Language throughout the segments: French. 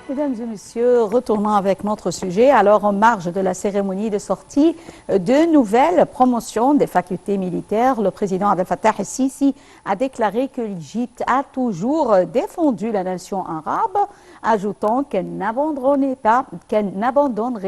Mesdames et messieurs, retournons avec notre sujet. Alors, en marge de la cérémonie de sortie de nouvelles promotions des facultés militaires, le président Abdel Fattah el-Sisi a déclaré que l'Égypte a toujours défendu la nation arabe, ajoutant qu'elle n'abandonnerait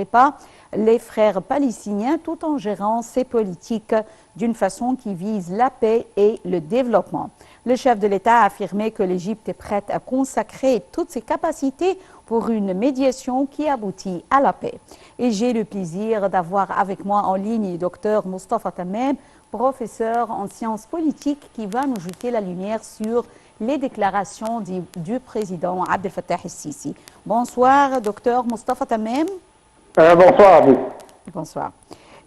pas les frères palestiniens tout en gérant ses politiques d'une façon qui vise la paix et le développement. Le chef de l'État a affirmé que l'Égypte est prête à consacrer toutes ses capacités pour une médiation qui aboutit à la paix. Et j'ai le plaisir d'avoir avec moi en ligne le docteur Mostafa Tamem, professeur en sciences politiques, qui va nous jeter la lumière sur les déclarations du président Abdel Fattah el-Sisi. Bonsoir, docteur Mostafa Tamem. Bonsoir à vous. Bonsoir.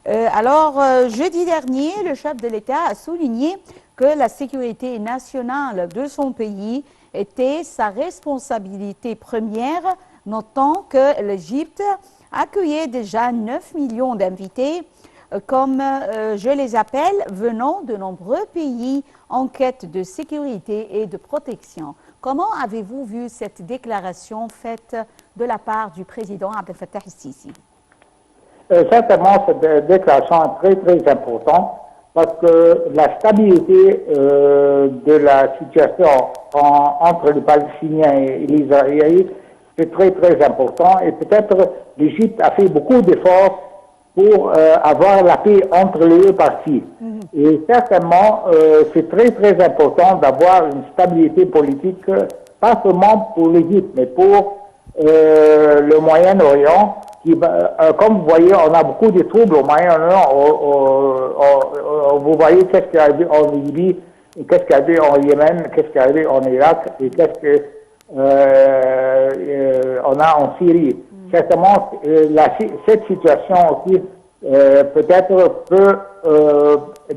Jeudi dernier, le chef de l'État a souligné que la sécurité nationale de son pays était sa responsabilité première, notant que l'Égypte accueillait déjà 9 millions d'invités, comme je les appelle, venant de nombreux pays en quête de sécurité et de protection. Comment avez-vous vu cette déclaration faite de la part du président Abdel Fattah el-Sisi? Certainement, cette déclaration est très importante parce que la stabilité de la situation entre les Palestiniens et les Israéliens, c'est très important. Et peut-être l'Égypte a fait beaucoup d'efforts pour avoir la paix entre les deux parties. Et certainement, c'est très important d'avoir une stabilité politique, pas seulement pour l'Égypte, mais pour le Moyen-Orient. Comme vous voyez, on a beaucoup de troubles au Moyen-Orient. Vous voyez qu'est-ce qui est arrivé en Libye, qu'est-ce qui est arrivé en Yémen, qu'est-ce qui est arrivé en Irak, et qu'est-ce que on a en Syrie. Certainement, cette situation aussi peut-être peut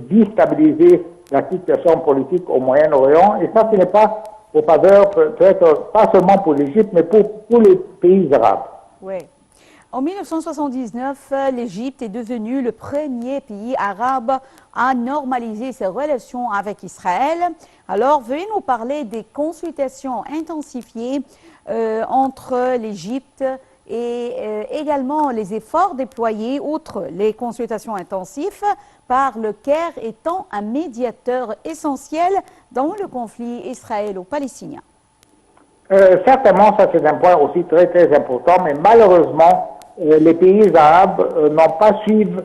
déstabiliser la situation politique au Moyen-Orient. Et ça, ce n'est pas au faveur, peut-être pas seulement pour l'Égypte, mais pour les pays arabes. Oui. En 1979, l'Égypte est devenue le premier pays arabe à normaliser ses relations avec Israël. Alors, veuillez nous parler des consultations intensifiées entre l'Égypte et également les efforts déployés, outre les consultations intensives, par le Caire étant un médiateur essentiel dans le conflit israélo-palestinien. Certainement, ça c'est un point aussi très important, mais malheureusement, les pays arabes n'ont pas suivi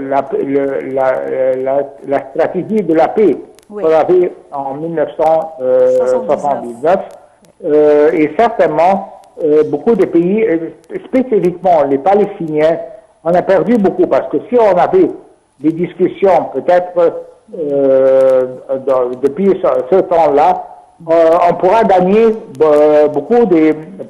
la stratégie de la paix qu'on avait en 1979. Et certainement, beaucoup de pays, spécifiquement les Palestiniens, on a perdu beaucoup parce que si on avait des discussions peut-être depuis ce temps-là, on pourra gagner beaucoup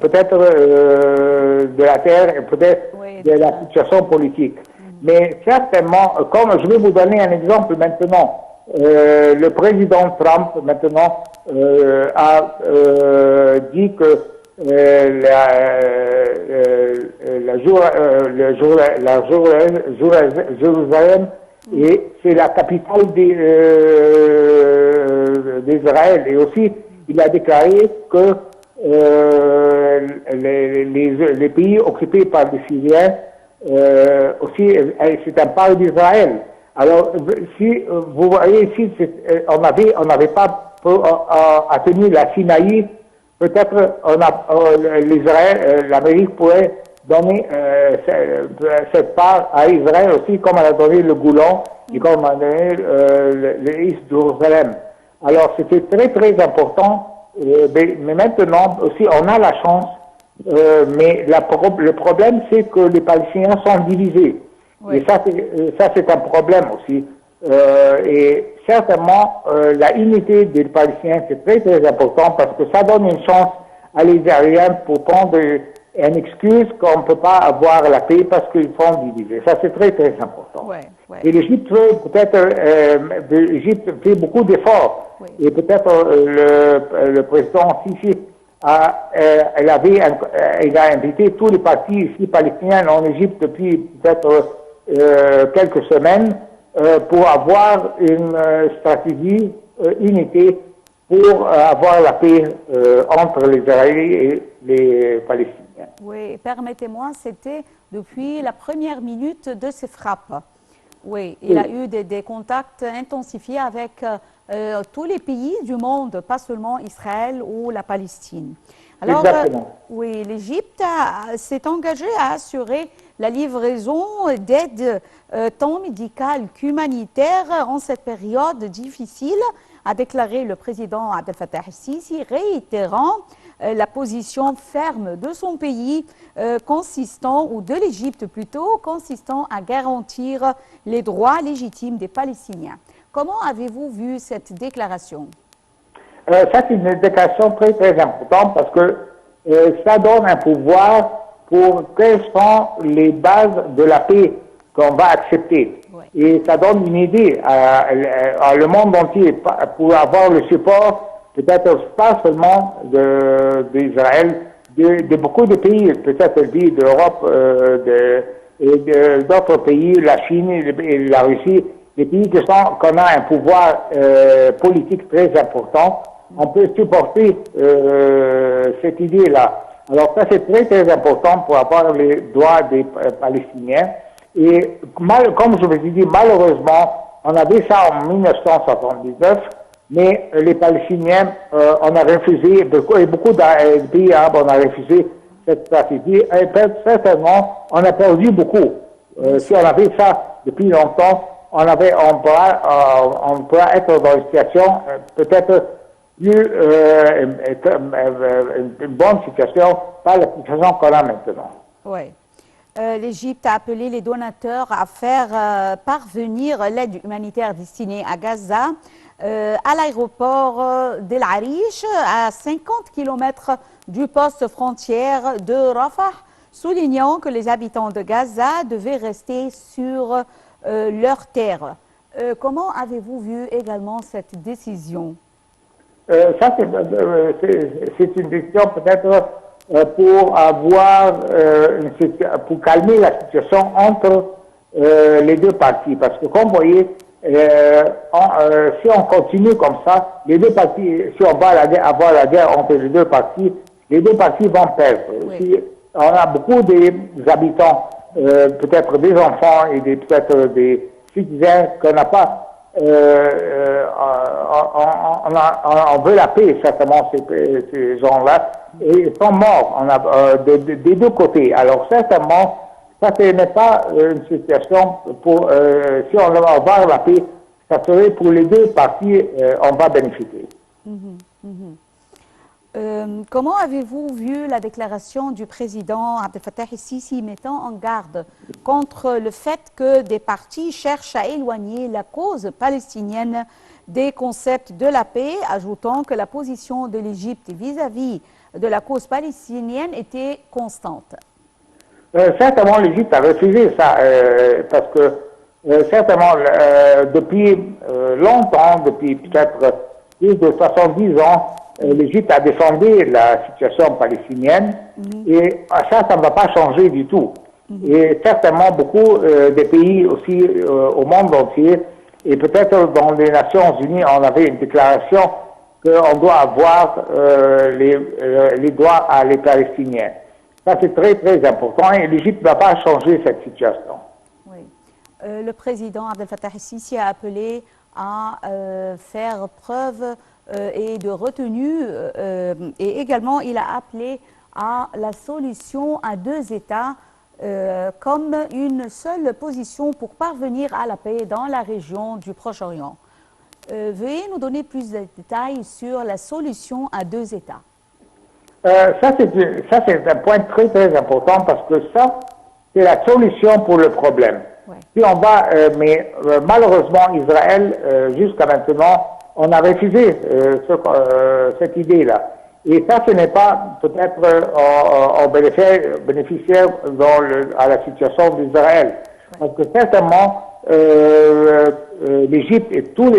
peut-être de la terre et peut-être de la situation politique. Mais certainement, comme je vais vous donner un exemple maintenant, le président Trump maintenant a dit que Jérusalem c'est la capitale d'Israël. Et aussi, il a déclaré que les pays occupés par les Syriens, aussi, c'est un part d'Israël. Alors, si vous voyez ici, on n'avait pas atteint la Sinaï, peut-être l'Amérique pourrait donner cette part à Israël aussi, comme elle a donné le Golan et comme elle a donné l'Est de Jérusalem. Alors c'était très important, mais maintenant aussi on a la chance, mais le problème c'est que les Palestiniens sont divisés. Oui. Et ça c'est un problème aussi. Et certainement la unité des Palestiniens c'est très important parce que ça donne une chance à les Israéliens pour prendre une excuse qu'on ne peut pas avoir la paix parce qu'ils sont divisés. Ça, c'est très important. Et l'Égypte fait beaucoup d'efforts. Et peut-être le président Sisi il a invité tous les partis ici palestiniens en Égypte depuis peut-être quelques semaines pour avoir une stratégie unité pour avoir la paix entre les Israéliens et les Palestiniens. Oui, permettez-moi, c'était depuis la première minute de ces frappes. Oui, il a eu des contacts intensifiés avec tous les pays du monde, pas seulement Israël ou la Palestine. Alors, oui, l'Égypte s'est engagée à assurer la livraison d'aide tant médicale qu'humanitaire en cette période difficile, a déclaré le président Abdel Fattah el-Sisi, réitérant la position ferme de son pays ou de l'Égypte plutôt, consistant à garantir les droits légitimes des Palestiniens. Comment avez-vous vu cette déclaration? Ça, c'est une déclaration très, très importante parce que ça donne un pouvoir pour quelles sont les bases de la paix qu'on va accepter. Ouais. Et ça donne une idée à le monde entier pour avoir le support, peut-être pas seulement d'Israël, de beaucoup de pays, peut-être le pays d'Europe et d'autres pays, la Chine et la Russie, des pays qu'on a un pouvoir politique très important. On peut supporter cette idée-là. Alors ça, c'est très, très important pour avoir les droits des Palestiniens. Et comme je vous ai dit, malheureusement, on avait ça en 1979, mais les Palestiniens, on a refusé, et beaucoup de pays arabes, on a refusé cette stratégie. Et certainement, on a perdu beaucoup. Si on avait ça depuis longtemps, on pourra être dans une situation peut-être plus une bonne situation, pas la situation qu'on a maintenant. Oui. L'Égypte a appelé les donateurs à faire parvenir l'aide humanitaire destinée à Gaza à l'aéroport d'El Arish, à 50 km du poste frontière de Rafah, soulignant que les habitants de Gaza devaient rester sur leur terre. Comment avez-vous vu également cette décision? Ça, c'est une décision peut-être pour pour calmer la situation entre les deux parties. Parce que, comme vous voyez, si on continue comme ça, les deux parties, si on va avoir la guerre entre les deux parties vont perdre. Oui. Si on a beaucoup d'habitants, peut-être des enfants et peut-être des citoyens qu'on n'a pas. On veut la paix, certainement, ces gens-là, et ils sont morts des deux côtés. Alors, certainement, ça ce n'est pas une situation pour, si on va avoir la paix, ça serait pour les deux parties, on va bénéficier. Comment avez-vous vu la déclaration du président Abdel Fattah el-Sisi mettant en garde contre le fait que des partis cherchent à éloigner la cause palestinienne des concepts de la paix, ajoutant que la position de l'Égypte vis-à-vis de la cause palestinienne était constante? Certainement, l'Égypte a refusé ça, parce que certainement, depuis longtemps, depuis peut-être plus de 70 ans, l'Égypte a défendu la situation palestinienne et ça ne va pas changer du tout. Et certainement, beaucoup de pays aussi au monde entier, et peut-être dans les Nations Unies, on avait une déclaration qu'on doit avoir les droits à les Palestiniens. Ça, c'est très, très important et l'Égypte ne va pas changer cette situation. Oui. Le président Abdel Fattah el-Sisi a appelé à faire preuve et de retenue et également il a appelé à la solution à deux États comme une seule position pour parvenir à la paix dans la région du Proche-Orient. Veuillez nous donner plus de détails sur la solution à deux États. Ça, c'est un point très, très important parce que ça, c'est la solution pour le problème. Ouais. Si on va, mais malheureusement, Israël, jusqu'à maintenant, on a refusé cette idée-là. Et ça, ce n'est pas peut-être bénéficiaire à la situation d'Israël. Ouais. Parce que certainement, l'Égypte et tout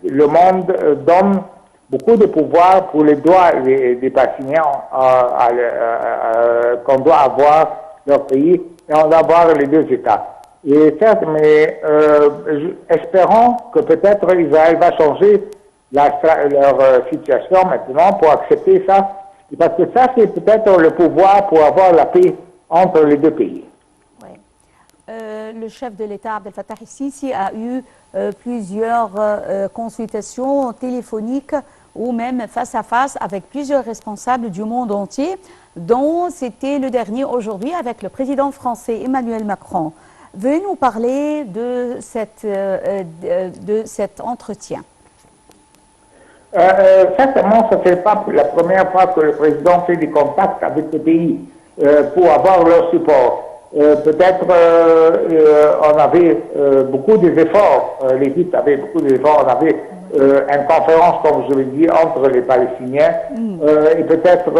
le monde donne beaucoup de pouvoir pour les droits des Palestiniens qu'on doit avoir leur pays et on doit avoir les deux États. Et certes, mais espérons que peut-être Israël va changer leur situation maintenant pour accepter ça. Parce que ça, c'est peut-être le pouvoir pour avoir la paix entre les deux pays. Oui. Le chef de l'État, Abdel Fattah el-Sisi, a eu plusieurs consultations téléphoniques ou même face à face avec plusieurs responsables du monde entier, dont c'était le dernier aujourd'hui avec le président français Emmanuel Macron. Veuillez nous parler de cet entretien. Certainement, ce n'est pas la première fois que le président fait des contacts avec les pays pour avoir leur support. Peut-être on avait beaucoup d'efforts, l'Égypte avait beaucoup d'efforts, on avait une conférence, comme je l'ai dit, entre les Palestiniens et peut-être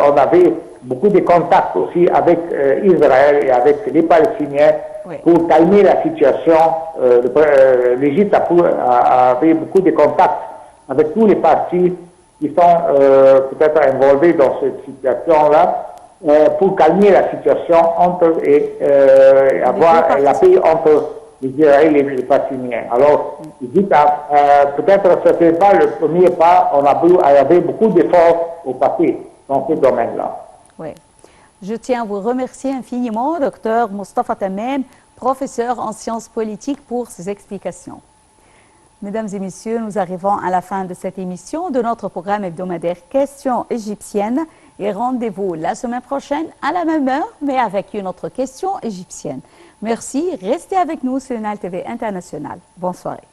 on avait beaucoup de contacts aussi avec Israël et avec les Palestiniens pour calmer la situation. L'Égypte avait beaucoup de contacts avec tous les partis qui sont peut-être involvés dans cette situation-là, pour calmer la situation et avoir la paix entre les Israéliens et les Palestiniens. Alors, peut-être que ce n'était pas le premier pas, on avait beaucoup d'efforts au passé dans ce domaine-là. Oui. Je tiens à vous remercier infiniment, Dr Mostafa Tamem, professeur en sciences politiques, pour ces explications. Mesdames et messieurs, nous arrivons à la fin de cette émission de notre programme hebdomadaire Questions égyptiennes et rendez-vous la semaine prochaine à la même heure, mais avec une autre question égyptienne. Merci, restez avec nous sur Nile TV International. Bonne soirée.